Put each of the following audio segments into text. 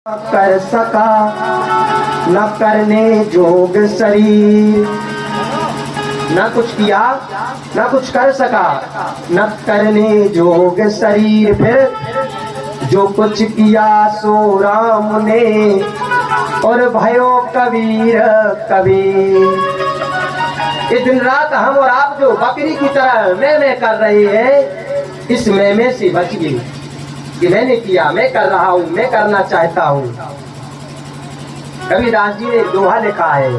कर सका न करने जोग शरीर, न कुछ किया न कुछ कर सका, न करने जोग शरीर। फिर जो कुछ किया सो राम ने, और भयो कबीर कबीर। ये दिन रात हम और आप जो बकरी की तरह मैं कर रहे हैं, इस मैं से बच गई कि मैंने किया, मैं कर रहा हूं, मैं करना चाहता हूं। कबीरदास जी ने दोहा लिखा है,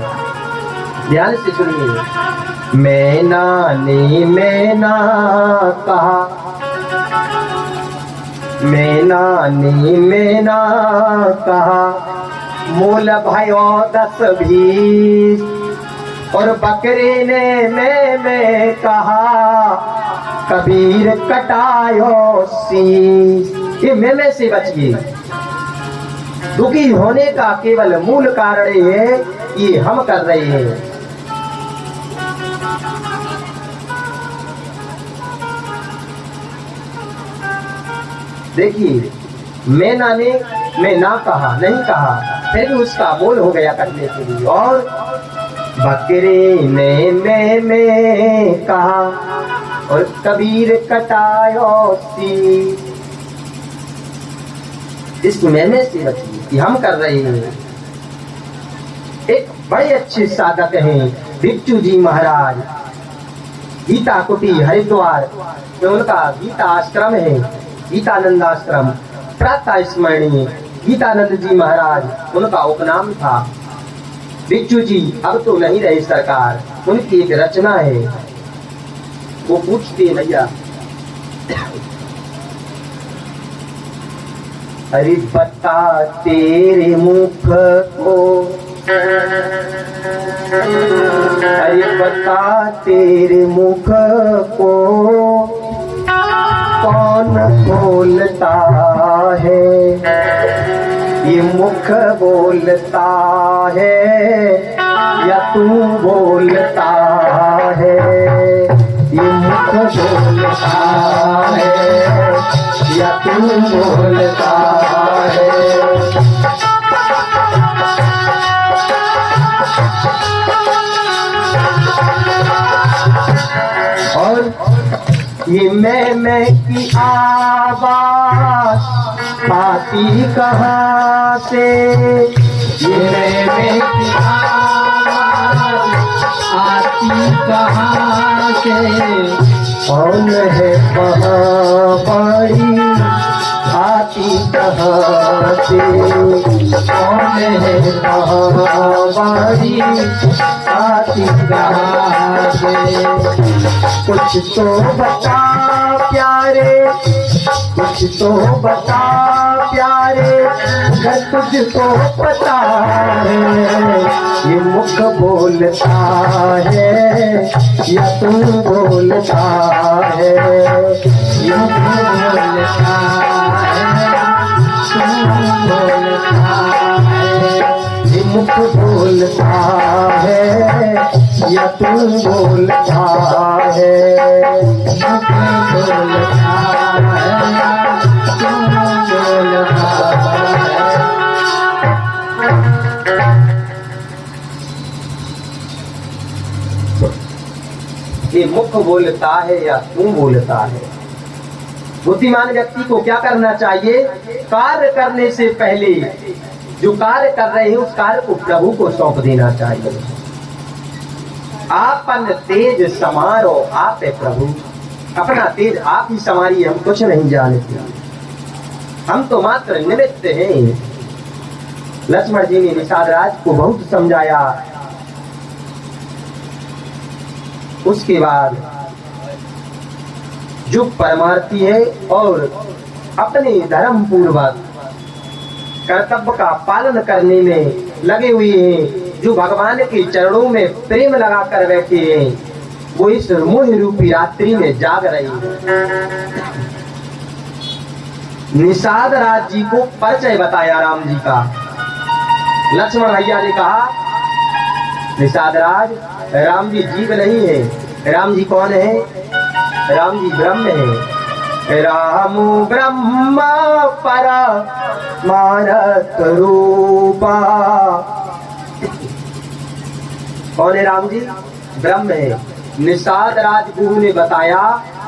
ध्यान से सुनिए। मैना ने मैना कहा, मैना ने मैना कहा, मोल भयो 10 20। और बकरे ने मैं कहा, कबीर कटायो शीश। ये मैं से बच गई। दुखी होने का केवल मूल कारण ये है, ये हम कर रहे हैं। देखिए, मैना ने मैं ना कहा, नहीं कहा, फिर भी उसका मोल हो गया करने के लिए। और बकरे ने मैं कहा, और कबीर कटायो शीश। इस मैं से बची कि हम कर रहे हैं। एक बड़े अच्छे साधक हैं भिक्षु जी महाराज, गीता कुटी हरिद्वार में उनका गीता आश्रम है, गीतानंद आश्रम। प्रातः स्मरणीय गीतानंद जी महाराज उनका उपनाम था। भिक्षु जी अब तो नहीं रहे सरकार। उनकी एक रचना है, वो पूछते भैया, अरे बता तेरे मुख को, अरे बता तेरे मुख को कौन बोलता है। ये मुख बोलता है या तू बोलता है। ये मुख बोलता है या तू बोलता है। और ये मैं की आवाज आती कहाँ से। ये मैं की आवाज आती कहाँ से। कौन है कहाँ बड़ी आती कहाँ से। कौन है कहाँ बड़ी आती कहाँ से। कुछ तो बता प्यारे, कुछ तो बता प्यारे, मैं तुझको पता है। ये मुख बोलता है या तू बोलता है। ये मुख बोलता है, तू बोलता है। ये मुख बोलता है या तू बोलता है। मुख बोलता है, तू बोलता है। ये मुख बोलता है या तू बोलता है। बुद्धिमान व्यक्ति को क्या करना चाहिए? कार्य करने से पहले जो कार्य कर रहे हैं उस कार्य को प्रभु को सौंप देना चाहिए। आपन तेज समारो आप है प्रभु। अपना तेज आप ही संवारिए, हम कुछ नहीं जानते, हम तो मात्र निमित्त हैं। लक्ष्मण जी ने निषाद राज को बहुत समझाया। उसके बाद जो परमार्थी है और अपने धर्म पूर्वक कर्तव्य का पालन करने में लगे हुए हैं, जो भगवान के चरणों में प्रेम लगा कर बैठे हैं, वो इस मोह रूपी रात्रि में जाग रहे हैं। निषाद राज जी को परिचय बताया राम जी का। लक्ष्मण भैया ने कहा, निषाद राज, राम जी जीव नहीं है। राम जी कौन है? राम जी ब्रह्म है। राम ब्रह्म परमानंद रूपा। कौन है राम जी? ब्रह्म है। निषाद राजगुरु ने बताया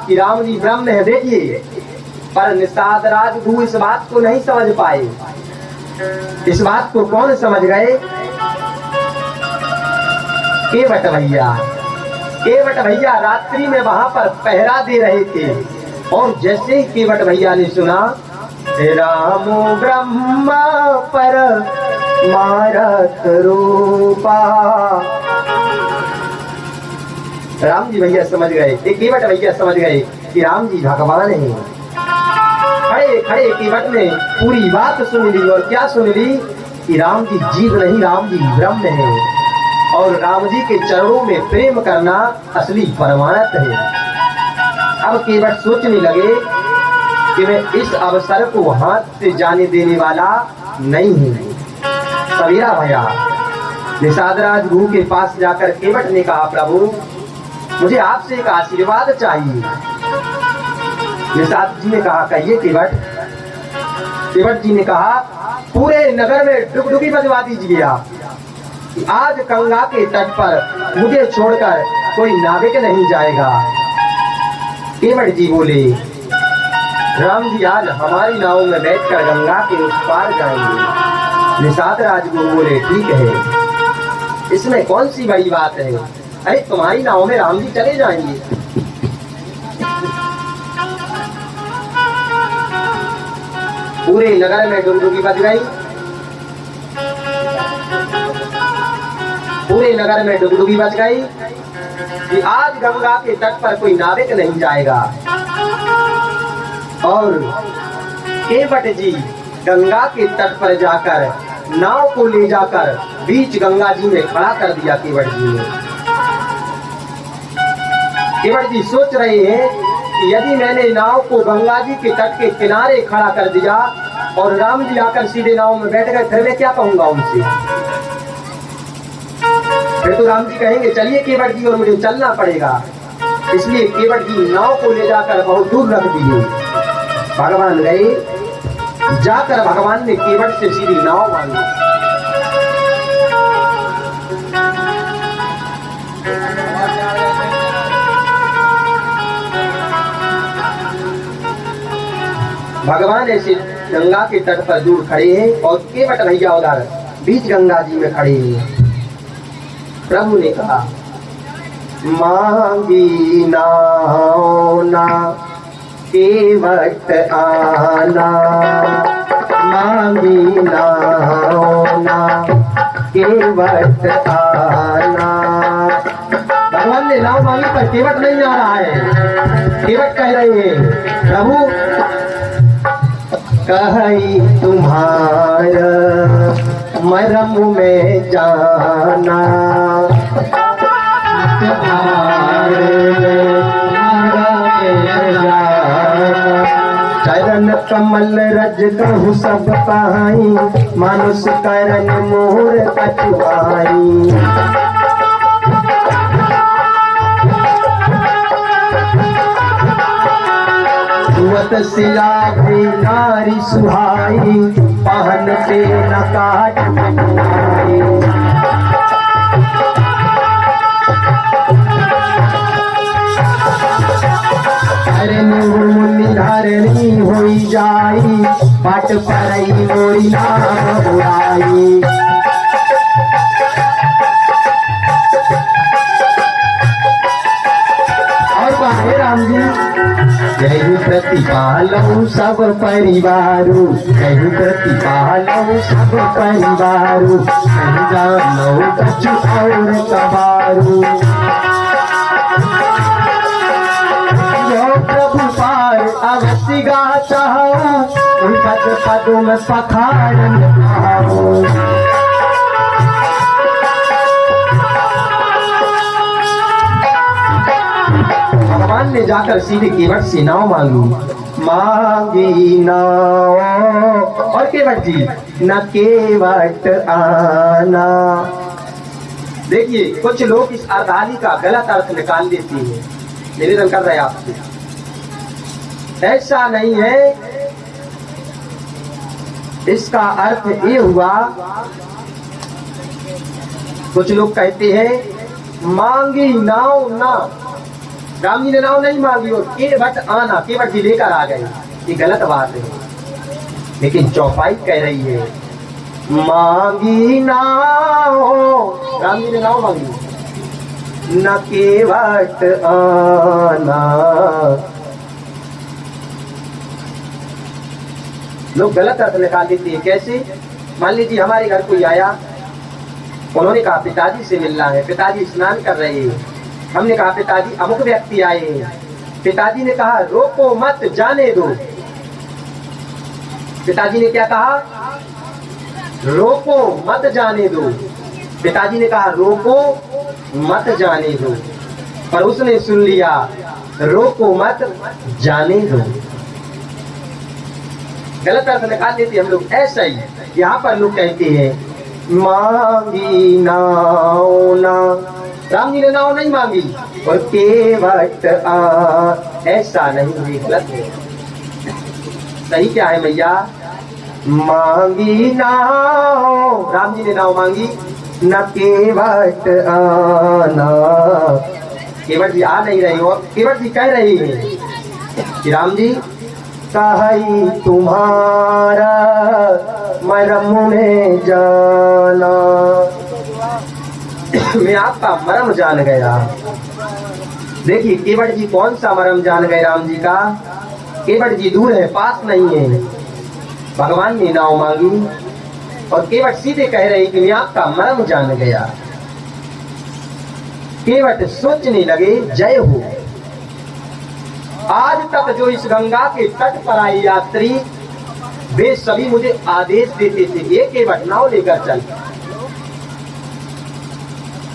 कि राम जी ब्रह्म है। देखिए, पर निषाद राजगुरु इस बात को नहीं समझ पाए। इस बात को कौन समझ गए? केवट भैया। केवट भैया रात्रि में वहां पर पहरा दे रहे थे, और जैसे ही केवट भैया ने सुना राम ब्रह्म परमानंद रूपा, राम जी भैया समझ गए, केवट भैया समझ गए कि राम जी भगवान हैं। खड़े खड़े केवट ने पूरी बात सुन ली, और क्या सुन ली कि राम जी जीव नहीं, राम जी ब्रह्म है, और राम जी के चरणों में प्रेम करना असली परमानंद है। अब केवट सोचने लगे कि मैं इस अवसर को हाथ से जाने देने वाला नहीं हूँ। सवेरा भैया निषाद राजगुरु के पास जाकर केवट ने कहा, प्रभु मुझे आपसे एक आशीर्वाद चाहिए। निषाद जी ने कहा, कहिए केवट। केवट जी ने कहा, पूरे नगर में डुगडुगी बजवा दीजिए आप। आज गंगा के तट पर मुझे छोड़कर कोई नाविक नहीं जाएगा। केवट जी बोले, राम जी आज हमारी नाव में बैठकर गंगा के उस पार जाएंगे। निषाद राजगुरु बोले, ठीक है, इसमें कौन सी बड़ी बात है। अरे तुम्हारी नाव में राम जी चले जाएंगे। पूरे नगर में डुगडुगी बज गई। पूरे नगर में डुगडुगी बज गई कि आज गंगा के तट पर कोई नाविक नहीं जाएगा। और केवट जी गंगा के तट पर जाकर नाव को ले जाकर बीच गंगा जी में खड़ा कर दिया। केवट जी ने, केवट जी सोच रहे हैं कि यदि मैंने नाव को गंगा जी के तट के किनारे खड़ा कर दिया और राम जी आकर सीधे नाव में बैठ गए, फिर मैं क्या कहूंगा उनसे? फिर तो राम जी कहेंगे चलिए केवट जी, और मुझे चलना पड़ेगा। इसलिए केवट जी नाव को ले जाकर बहुत दूर रख दिए। भगवान गए, जाकर भगवान ने केवट से सीधी नाव मांगी। भगवान ऐसे गंगा के तट पर दूर खड़े हैं, और केवट भैया उधर बीच गंगा जी में खड़े हैं। प्रभु ने कहा, मांगी नाव ना केवट आना, मांगी नाव ना केवट आना। भगवान ने नाव मांगी पर केवट नहीं आ रहा है। केवट कह रहे हैं, प्रभु कहीं तुम्हारा मरम में जाना, चरण कमल रज कहु सब पाई, मानुष करन मोर कछुआई। सुवत सिला भी नारी सुहाई, पहन पे न काट आई। धारणी होई जाई, पाट परई मोरी नाम उड़ाई। और कहे राम जी, जय प्रतिपालऊ सब परिवारू, जय प्रतिपालऊ सब परिवारू, नहीं जानो कछु और कबारू। प्रभु पार अवश्य गाता हूँ, पद पदों में पखारन पाऊं। भगवान ने जाकर सीधे केवट से नाव मांगी। मांगी नाव, और केवट जी न केवट आना। देखिए कुछ लोग इस अर्धाली का गलत अर्थ निकाल लेते हैं। निवेदन कर रहे हैं आपसे, ऐसा नहीं है। इसका अर्थ ये हुआ, कुछ लोग कहते हैं मांगी नाव ना, राम जी ने नाव नहीं मांगी और केवट आना, केवट जी लेकर आ गए। ये गलत बात है, लेकिन चौपाई कह रही है मांगी नाव, राम जी ने नाव मांगी, न केवट आना। लोग गलत अर्थ निकाल देते हैं। कैसे? मान लीजिए हमारे घर कोई आया, उन्होंने कहा पिताजी से मिलना है, पिताजी स्नान कर रहे हैं। हमने कहा पिताजी अमुक व्यक्ति आए हैं। पिताजी ने कहा रोको मत, जाने दो। पिताजी ने क्या कहा? रोको मत जाने दो। पिताजी ने कहा रोको मत जाने दो, पर उसने सुन लिया रोको मत जाने दो। गलत अर्थ निकाल देते हम लोग। ऐसा ही यहाँ पर लोग कहते हैं मांगी नाव ना, राम जी ने नाव नहीं मांगी और केवट आ, ऐसा नहीं, गलत है। सही क्या है भैया? मांगी नाव, राम जी ने नाव मांगी, न केवट आना। केवट जी आ नहीं रही हो, केवट जी कह रही है कि राम जी कहीं तुम्हारा मरम में जाना, मैं आपका मरम जान गया। देखिए केवट जी कौन सा मरम जान गए राम जी का? केवट जी दूर है, पास नहीं है। भगवान ने नाव मांगी और केवट सीधे कह रहे कि मैं आपका मरम जान गया। केवट सोचने लगे जय हो। आज तक जो इस गंगा के तट पर आए यात्री, वे सभी मुझे आदेश देते थे ये केवट नाव लेकर चल,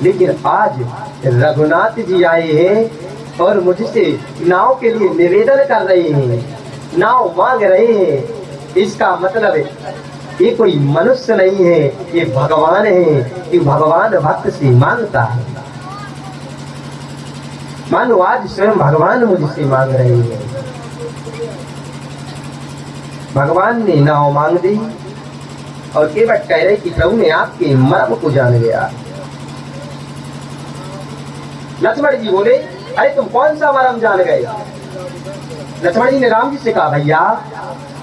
लेकिन आज रघुनाथ जी आए हैं और मुझसे नाव के लिए निवेदन कर रहे हैं, नाव मांग रहे हैं। इसका मतलब ये कोई मनुष्य नहीं है, ये भगवान है कि भगवान भक्त से मांगता है। मानो आज स्वयं भगवान मुझसे मांग रहे हैं। भगवान ने नाव मांग दी और केवट कह रहे कि प्रभु ने आपके मर्म को जान गया। लक्ष्मण जी बोले अरे तुम कौन सा मर्म जान गए? लक्ष्मण जी ने राम जी से कहा भैया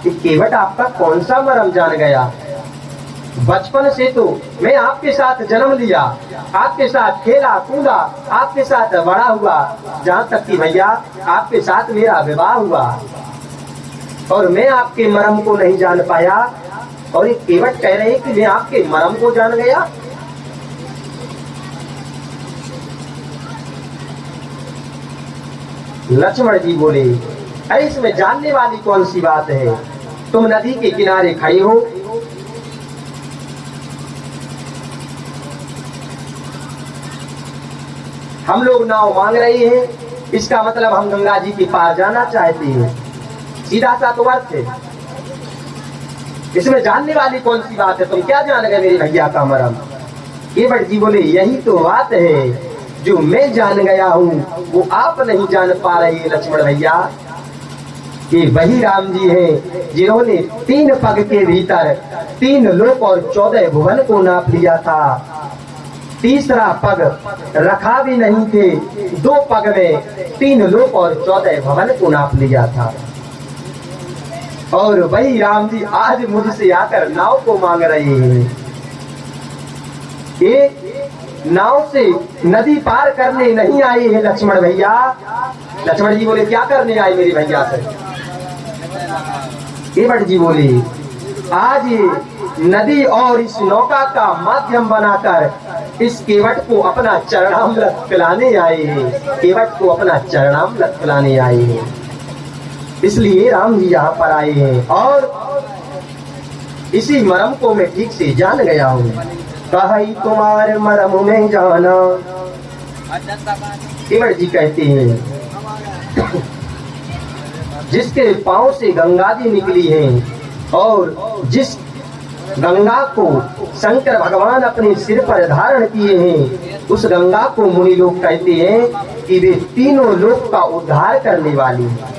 कि केवट आपका कौन सा मर्म जान गया? बचपन से तो मैं आपके साथ जन्म लिया, आपके साथ खेला कूदा, आपके साथ बड़ा हुआ, जहाँ तक कि भैया आपके साथ मेरा विवाह हुआ, और मैं आपके मर्म को नहीं जान पाया, और ये केवट कह रहे हैं कि मैं आपके मर्म को जान गया। लक्ष्मण जी बोले अरे इसमें जानने वाली कौन सी बात है? तुम नदी के किनारे खड़े हो, हम लोग नाव मांग रहे हैं, इसका मतलब हम गंगा जी के पार जाना चाहते हैं। सीधा सा तो अर्थ है। इसमें जानने वाली कौन सी बात है? तुम क्या जान गए मेरे भैया का मरम? केवट जी बोले यही तो बात है, जो मैं जान गया हूँ वो आप नहीं जान पा रहे लक्ष्मण भैया। कि वही राम जी हैं जिन्होंने 3 पग के भीतर 3 लोक और 14 भुवन को नाप लिया था। तीसरा पग रखा भी नहीं थे, 2 पग में 3 लोक और 14 भवन को नाप लिया था। और वही राम जी आज मुझसे आकर नाव को मांग रहे हैं। एक नाव से नदी पार करने नहीं आए हैं लक्ष्मण भैया। लक्ष्मण जी बोले क्या करने आए मेरे भैया से? केवट जी बोले आज ये नदी और इस नौका का माध्यम बनाकर इस केवट को अपना चरणामृत पिलाने आए हैं। केवट को अपना चरणामृत पिलाने आए हैं, इसलिए राम जी यहाँ पर आए हैं। और इसी मरम को मैं ठीक से जान गया हूँ। कहीं तुम्हारे मरम में जाना, केवट जी कहते हैं जिसके पांव से गंगा जी निकली हैं और जिस गंगा को शंकर भगवान अपने सिर पर धारण किए हैं, उस गंगा को मुनि लोग कहते हैं कि वे तीनों लोक का उद्धार करने वाली है।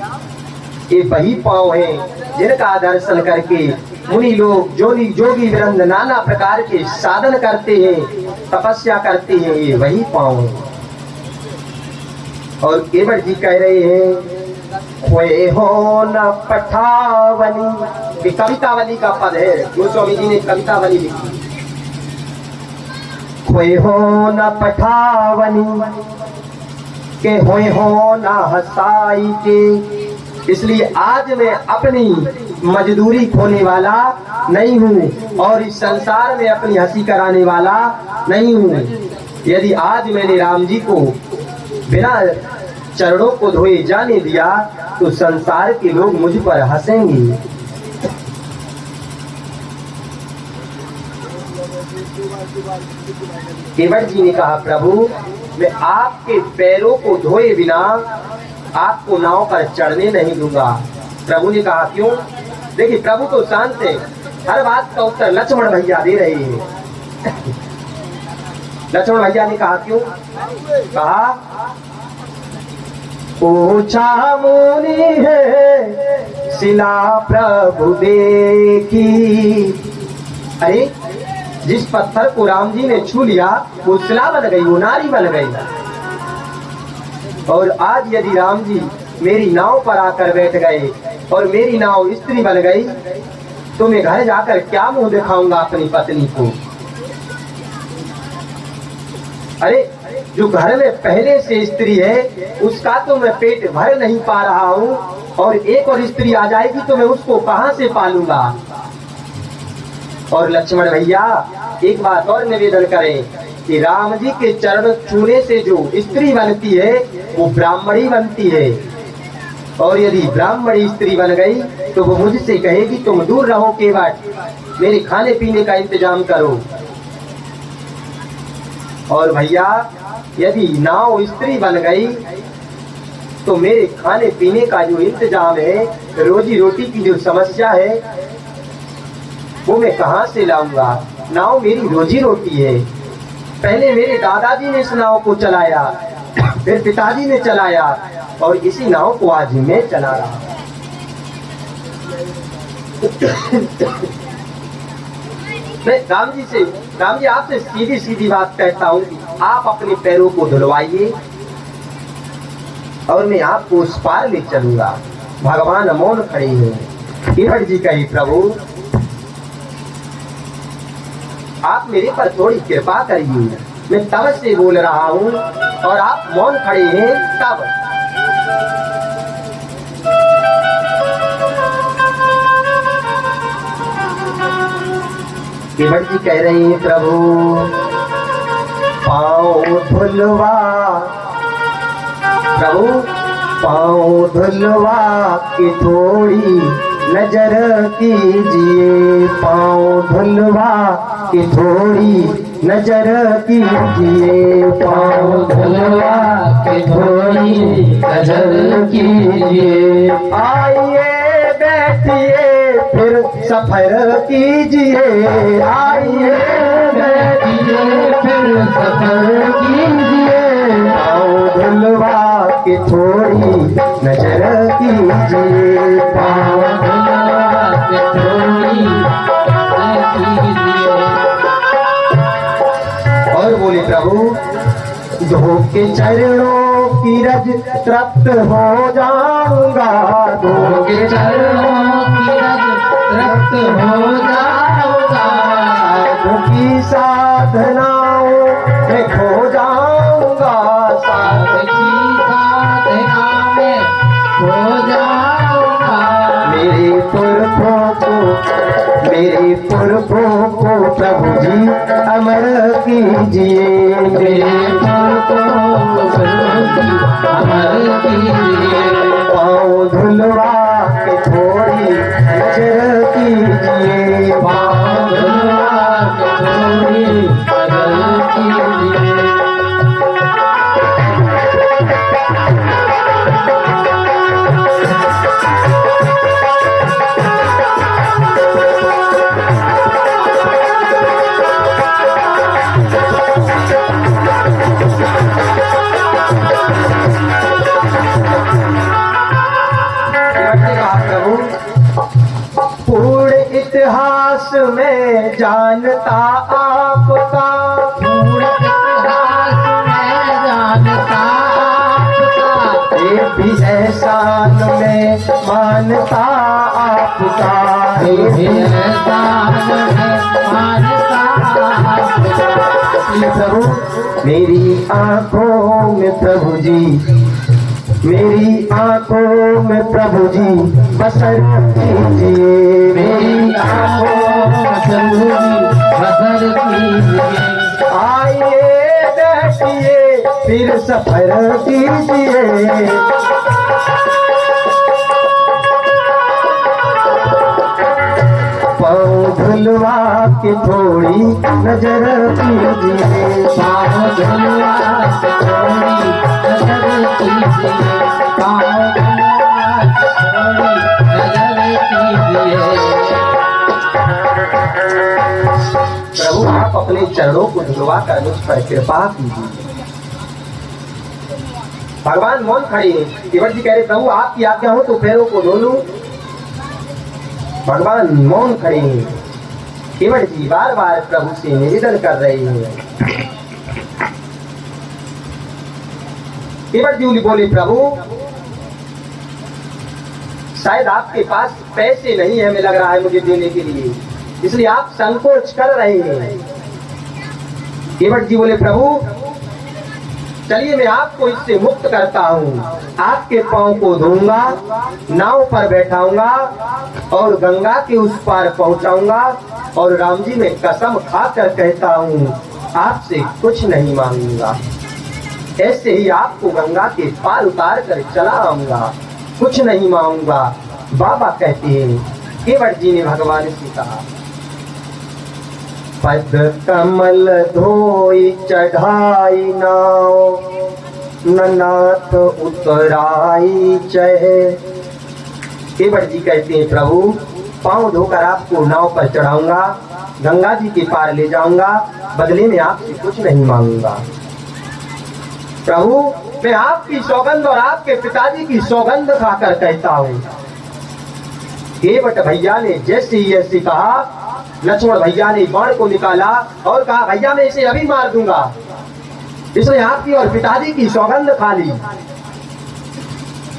ये वही पांव हैं जिनका दर्शन करके मुनि लोग जोगी वृंद नाना प्रकार के साधन करते हैं, तपस्या करते हैं। ये वही पांव हैं। और केवट जी कह रहे हैं खोए हो न पठावनी, ये कवितावली का पद है, गोस्वामी जी ने कवितावली लिखी। खोए हो न पठावनी के होए हो न हसाई के। इसलिए आज मैं अपनी मजदूरी खोने वाला नहीं हूँ और इस संसार में अपनी हंसी कराने वाला नहीं हूँ। यदि आज मैंने राम जी को बिना चरणों को धोए जाने दिया तो संसार के लोग मुझ पर हंसेंगे। केवट जी ने कहा प्रभु मैं आपके पैरों को धोए बिना आपको नाव पर चढ़ने नहीं दूंगा। प्रभु ने कहा क्यों? देखिए प्रभु तो शांत है, हर बात का उत्तर लक्ष्मण भैया दे रहे हैं। लक्ष्मण भैया ने कहा क्यों? कहा पूछा मुनि है शिला प्रभु देखी। अरे जिस पत्थर को राम जी ने छू लिया वो शिला बन गई, वो नारी बन गई। और आज यदि राम जी मेरी नाव पर आकर बैठ गए और मेरी नाव स्त्री बन गई तो मैं घर जाकर क्या मुंह दिखाऊंगा अपनी पत्नी को? अरे जो घर में पहले से स्त्री है उसका तो मैं पेट भर नहीं पा रहा हूँ और एक और स्त्री आ जाएगी तो मैं उसको कहां से पालूंगा? और लक्ष्मण भैया एक बात और निवेदन करें कि राम जी के चरण छूने से जो स्त्री बनती है वो ब्राह्मणी बनती है। और यदि ब्राह्मणी स्त्री बन गई तो वो मुझसे कहेगी तुम दूर रहो केवट, मेरे खाने पीने का इंतजाम करो। और भैया यदि नाव स्त्री बन गई तो मेरे खाने पीने का जो इंतजाम है, रोजी रोटी की जो समस्या है वो मैं कहां से लाऊंगा? नाव मेरी रोजी रोटी है। पहले मेरे दादाजी ने इस नाव को चलाया, फिर पिताजी ने चलाया और इसी नाव को आज मैं चला रहा। मैं राम जी आपसे सीधी सीधी बात कहता हूँ कि आप अपने पैरों को धुलवाइए और मैं आपको उस पार ले चलूंगा। भगवान मौन खड़े हैं। केवट जी कही प्रभु आप मेरे पर थोड़ी कृपा करिए, मैं तब से बोल रहा हूँ और आप मौन खड़े हैं तब। केवट जी कह रहे हैं प्रभु पाँव धुलवा, प्रभु पाँव धुलवा की थोड़ी नजर कीजिए, पाँव धुलवा की थोड़ी नजर कीजिए, पाँव धुलवा की थोड़ी नजर कीजिए। आइए बैठिए फिर सफर कीजिए, आइए बैठिए फिर सफर कीजिए, पाँव धुलवा की थोड़ी नजर कीजिए, पाँव धुलवा की थोड़ी नजर कीजिए। और बोले प्रभु धो के चरणों की रज तृप्त हो जाऊंगा, धो के चरणों की रज तृप्त हो जाऊंगा, की साधनाओं में खो जाऊंगा, साध की साधना में खो जाऊंगा। मेरे पुरखों को प्रभु जी अमर कीजिए, मेरे पुरखों को प्रभु जी अमर कीजिए, पाँव धुलवा के थोड़ी नजर कीजिए, पाँव धुलवा के थोड़ी नजर कीजिए। जानता आपका, मूरत इतिहास मैं जानता आपका, ये भी एहसान में मानता आपका, ये भी एहसान में मानता आपका। प्रभु मेरी आंखों में प्रभु जी, मेरी आंखों में प्रभु जी बसर कीजिए, मेरी आंखों में प्रभु जी बसर कीजिए। आइए बैठिए फिर सफर कीजिए, पाँव धुलवा के थोड़ी नजर कीजिए, पाँव धुलवा के थोड़ी नजर कीजिए, पाँव धुलवा के थोड़ी नजर कीजिए। प्रभु आप अपने चरणों को धुलवा कर मुझ पर कृपा कीजिए। भगवान मौन खड़े हैं। केवट जी कह रहे प्रभु आपकी आज्ञा हो तो पैरों को धो लूं। भगवान मौन खड़े हैं। केवट जी बार बार प्रभु से निवेदन कर रहे हैं। केवट जी बोले प्रभु शायद आपके पास पैसे नहीं है, हमें लग रहा है मुझे देने के लिए, इसलिए आप संकोच कर रहे हैं। केवट जी बोले प्रभु चलिए मैं आपको इससे मुक्त करता हूँ, आपके पांव को धोऊंगा, नाव पर बैठाऊंगा और गंगा के उस पार पहुंचाऊंगा और राम जी मैं कसम खाकर कहता हूँ आपसे कुछ नहीं मांगूंगा, ऐसे ही आपको गंगा के पार उतार कर चला आऊंगा, कुछ नहीं मांगूंगा। बाबा कहते हैं केवट जी ने भगवान से कहा पद कमल धोई चढ़ाई नाव, ननाथ उतराई चहे। केवट जी कहते हैं प्रभु पांव धोकर आपको नाव पर चढ़ाऊंगा, गंगा जी के पार ले जाऊंगा, बदले में आपसे कुछ नहीं मांगूंगा। प्रभु मैं आपकी सौगंध और आपके पिताजी की सौगंध खाकर कहता हूँ। केवट भैया ने जैसे ही ऐसे कहा, लक्ष्मण भैया ने बाण को निकाला और कहा भैया मैं इसे अभी मार दूंगा, इसने आपकी और पिताजी की सौगंध खा ली।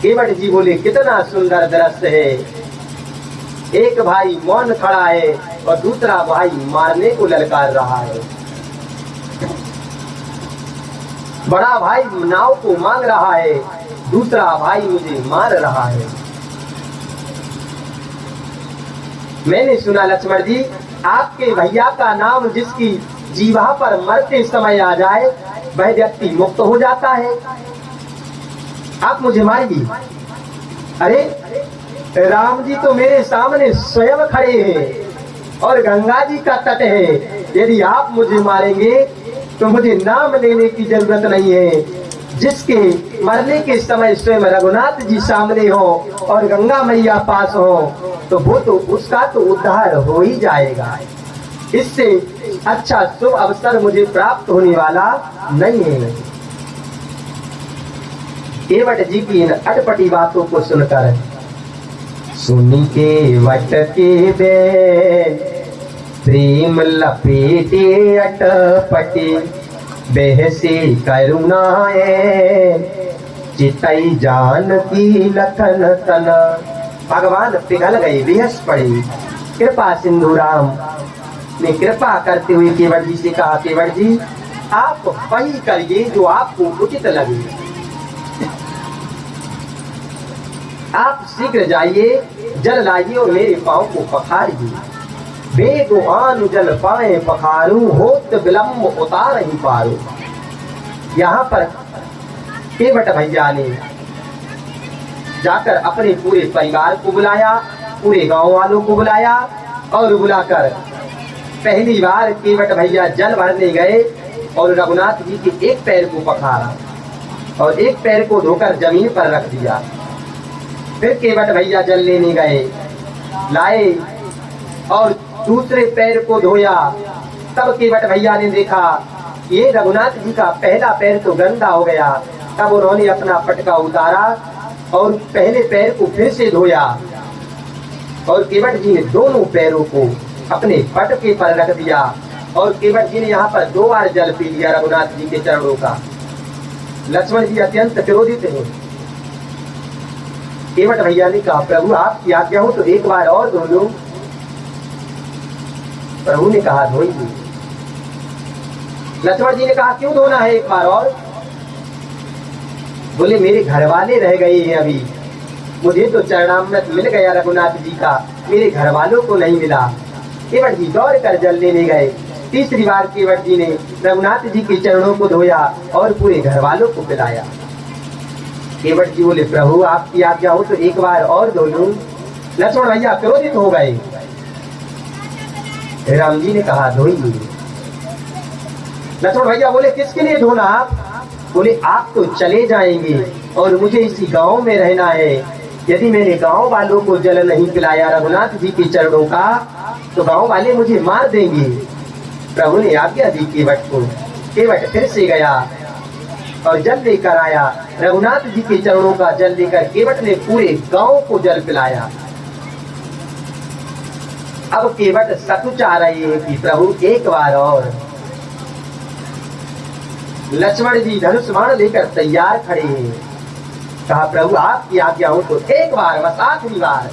केवट जी बोले कितना सुंदर दृश्य है, एक भाई मौन खड़ा है और दूसरा भाई मारने को ललकार रहा है। बड़ा भाई नाव को मांग रहा है, दूसरा भाई मुझे मार रहा है। मैंने सुना लक्ष्मण जी आपके भैया का नाम जिसकी जीवा पर मरते समय आ जाए वह व्यक्ति मुक्त हो जाता है, आप मुझे मारिए। अरे राम जी तो मेरे सामने स्वयं खड़े हैं और गंगा जी का तट है, यदि आप मुझे मारेंगे तो मुझे नाम लेने की जरूरत नहीं है, जिसके मरने के समय स्वयं रघुनाथ जी सामने हो और गंगा मैया पास हो तो वो तो उसका तो उद्धार हो ही जाएगा, इससे अच्छा शुभ अवसर मुझे प्राप्त होने वाला नहीं है। केवट जी की इन अटपटी बातों को सुनकर सुनी के वट के बैन प्रेम लपेटे अटपटे बहसे करुणाए चितई जान की लखन तन। भगवान पिघल गए, बेहस पड़े। कृपा सिंधु राम ने कृपा करते हुए केवट जी से कहा केवट जी आप वही करिए जो आपको उचित लगे, आप शीघ्र जाइए, जल लाइए और मेरे पांव को पखारिए। बेगुआन जल पाए पखारू, होत विलम्ब उतार ही पारू। यहाँ पर केवट भैया ने जाकर अपने पूरे परिवार को बुलाया, पूरे गांव वालों को बुलाया और बुलाकर पहली बार केवट भैया जल भरने गए और रघुनाथ जी के एक पैर को पखारा और एक पैर को धोकर जमीन पर रख दिया। फिर केवट भैया जल लेने गए, लाए और दूसरे पैर को धोया। तब केवट भैया ने देखा ये रघुनाथ जी का पहला पैर तो गंदा हो गया। तब उन्होंने अपना पटका उतारा और पहले पैर को फिर से धोया और केवट जी ने दोनों पैरों को अपने पटके पर रख दिया और केवट जी ने यहाँ पर 2 बार जल पी लिया रघुनाथ जी के चरणों का। लक्ष्मण जी अत्यंत क्रोधित हैं। केवट भैया ने कहा, प्रभु आपकी आज्ञा हो तो एक बार और धो लो। प्रभु ने कहा, धोइए। लक्ष्मण जी ने कहा, क्यों धोना है एक बार और? बोले, मेरे घर वाले रह गए हैं अभी, मुझे तो चरणामृत मिल गया रघुनाथ जी का, मेरे घर वालों को नहीं मिला। केवट जी दौड़ कर जल लेने गए। तीसरी बार केवट जी ने रघुनाथ जी के चरणों को धोया और पूरे घर वालों को पिलाया। केवट जी बोले, प्रभु आपकी आज्ञा हो तो एक बार और धो लूं। लक्ष्मण भैया क्रोधित हो गए। राम जी ने कहा, धोइए। लक्ष्मण भैया बोले, किसके लिए धोना आप? बोले, आप तो चले जाएंगे और मुझे इसी गांव में रहना है। यदि मैंने गांव वालों को जल नहीं पिलाया रघुनाथ जी के चरणों का तो गांव वाले मुझे मार देंगे। प्रभु ने आज्ञा दी केवट को। केवट फिर से गया और जल लेकर आया। रघुनाथ जी के चरणों का जल लेकर केवट ने पूरे गांव को जल पिलाया। अब केवट सकुचा रहे हैं कि प्रभु एक बार और। लक्ष्मण जी धनुष बाण लेकर तैयार खड़े हैं। कहा, प्रभु आपकी आज्ञा हो तो एक बार, बस आखिरी बार।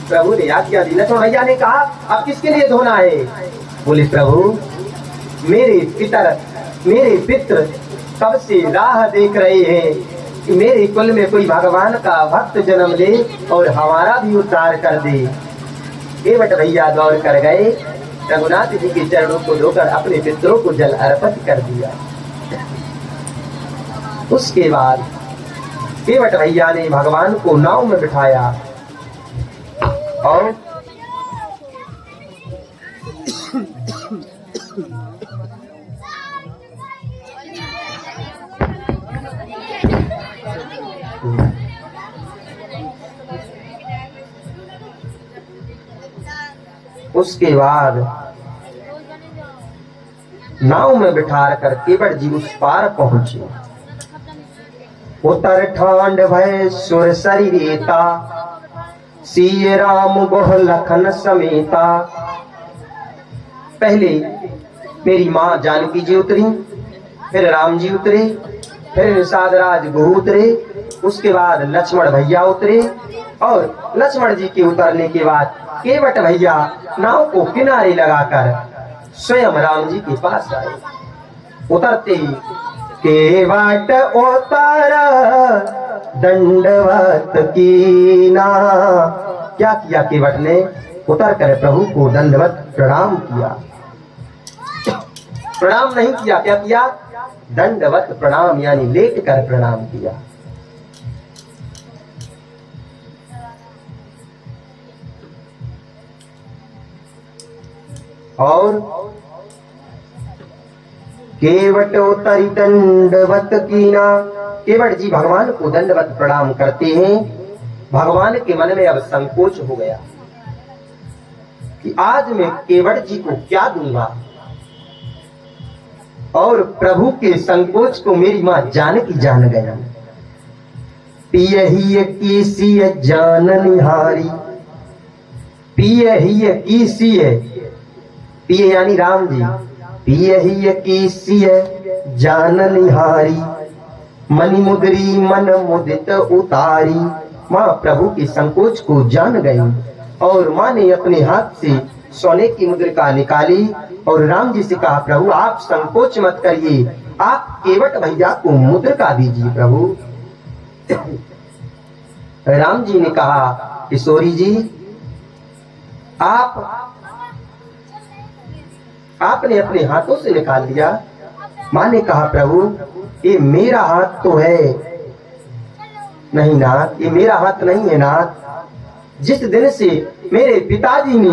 प्रभु ने आज्ञा दी। लक्ष्मण भैया ने कहा, अब किसके लिए धोना है? बोले, प्रभु मेरे पितर कब से राह देख रहे हैं कि मेरे कुल में कोई भगवान का भक्त जन्म ले और हमारा भी उद्धार कर दे। केवट भैया दौड़ कर गए, रघुनाथ जी के चरणों को धोकर अपने पितरों को जल अर्पित कर दिया। उसके बाद केवट भैया ने भगवान को नाव में बिठाया और उसके बाद नाव में बिठा कर केवट जी उस पार पहुंचे। उतर ठांड भय सुर सरिता, सिय राम गोह लखन समेता। पहले मेरी माँ जानकी जी उतरी, फिर राम जी उतरे, फिर निषाद राज गुरु उतरे, उसके बाद लक्ष्मण भैया उतरे और लक्ष्मण जी के उतरने के बाद केवट भैया नाव को किनारे लगाकर स्वयं राम जी के पास आए। उतरते ही केवट उतर दंडवत कीना। क्या किया केवट ने? उतर कर प्रभु को दंडवत प्रणाम किया। प्रणाम नहीं किया, क्या किया? दंडवत प्रणाम, यानी लेट कर प्रणाम किया। और केवट उतरी दंडवत कीना। केवट जी भगवान को दंडवत प्रणाम करते हैं। भगवान के मन में अब संकोच हो गया कि आज मैं केवट जी को क्या दूंगा। और प्रभु के संकोच को मेरी माँ जानकी जान गया। पिय ही कीसी जान निहारी, पिय ही कीसी, पिय यानी राम जी, पिय ही कीसी जान निहारी, मनि मुद्री मन मुदित उतारी। माँ प्रभु के संकोच को जान गई और माँ ने अपने हाथ से सोने की मुद्रिका निकाली और राम जी से कहा, प्रभु आप संकोच मत करिए, आप केवट भैया को मुद्रिका दीजिए। प्रभु राम जी ने कहा, किशोरी जी आपने अपने हाथों से निकाल लिया। माँ ने कहा, प्रभु ये मेरा हाथ तो है नहीं नाथ, ये मेरा हाथ नहीं है नाथ। जिस दिन से मेरे पिताजी ने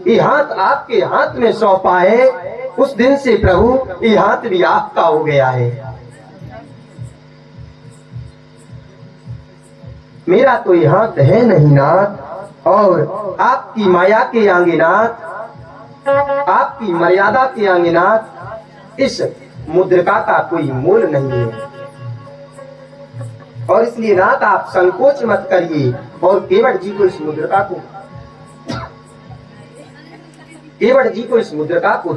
ये हाथ आपके हाथ में सौंपा है, उस दिन से प्रभु ये हाथ भी आपका हो गया है। मेरा तो ये हाथ है नहीं नाथ, और आपकी माया के आगे नाथ, आपकी मर्यादा के आगे नाथ, इस मुद्रिका का कोई मूल नहीं है। और इसलिए नाथ आप संकोच मत करिए और केवट जी को इस मुद्रिका को